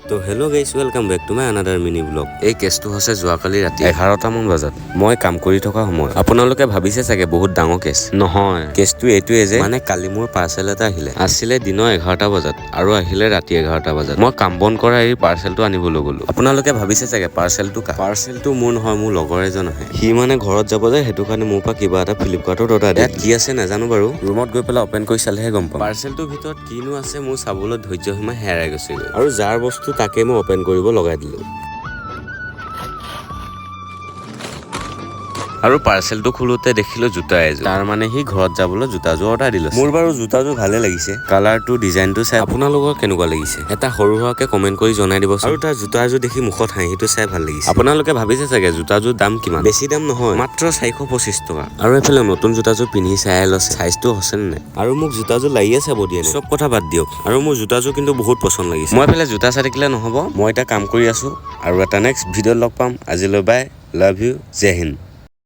তো hello' guys welcome back to my another mini blog. এই কেছটো হৈছে যোৱাকালি ৰাতি 11টামান বজাত মই কাম কৰি থকা সময়ত। আপোনালোকে ভাবিছে চাগে বহুত ডাঙৰ কেছ। নহয়, কেছটো এইটোৱে যে মানে কালি মোৰ পাৰ্চেল এটা আছিলে দিনৰ 11টা বজাত আৰু আহিলে ৰাতি 11টা বজাত। মই কাম বন কৰা এই পাৰ্চেলটো আনিবলৈ গ'লো। আপোনালোকে ভাবিছে চাগে পাৰ্চেলটো কাৰ? পাৰ্চেলটো মোৰ নহয়, মোৰ লগৰ এজন আহে। সি মানে ঘৰত যাব যে সেইটো কাৰণে মোৰ পৰা কিবা এটা ফ্লিপকাৰ্টত অৰ্ডাৰ দিয়ে। ইয়াত কি আছে নাজানো বাৰু, ৰুমত গৈ পেলাই অপেন কৰি চালেহে গম পাম। পাৰ্চেলটোৰ ভিতৰত কিনো আছে মোৰ চাবলৈ ধৈৰ্য সীমা হেৰাই গৈছেগৈ আৰু যাৰ বস্তু তাকে মই অপেন কৰিব লগাই দিলোঁ। আৰু পাৰ্চেলটো খোলোতে দেখিলো জোতা এযোৰ। তাৰ মানে সি ঘৰত যাবলৈ জোতাযোৰ অৰ্ডাৰ দিলে। মোৰ বাৰু জোতাযোৰ ভালে লাগিছে, কালাৰটো ডিজাইনটো চাই। আপোনালোকৰ কেনেকুৱা লাগিছে এটা সৰু সুৰাকে কমেন্ট কৰি জনাই দিব। আৰু তাৰ জোতাযোৰ দেখি মুখত হাঁহিটো চাই ভাল লাগিছে। আপোনালোকে ভাবিছে চাগে জোতাযোৰ দাম কিমান? বেছি দাম নহয়, মাত্ৰ 425 টকা। আৰু এইফালে নতুন জোতাযোৰ পিন্ধি চাই লৈছে চাইজটো হৈছে নে নাই। আৰু মোক জোতাযোৰ লাগিয়ে চাব দিয়ে নাই। চব কথা বাদ দিয়ক, আৰু মোৰ জোতাযোৰ কিন্তু বহুত পচন্দ লাগিছে। মই এইফালে জোতা চাই থাকিলে নহ'ব, মই এতিয়া কাম কৰি আছো আৰু এটা নেক্সট ভিডিঅ'ত লগ পাম। আজিলৈ বাই, লাভ ইউ, জয় হিন্দ।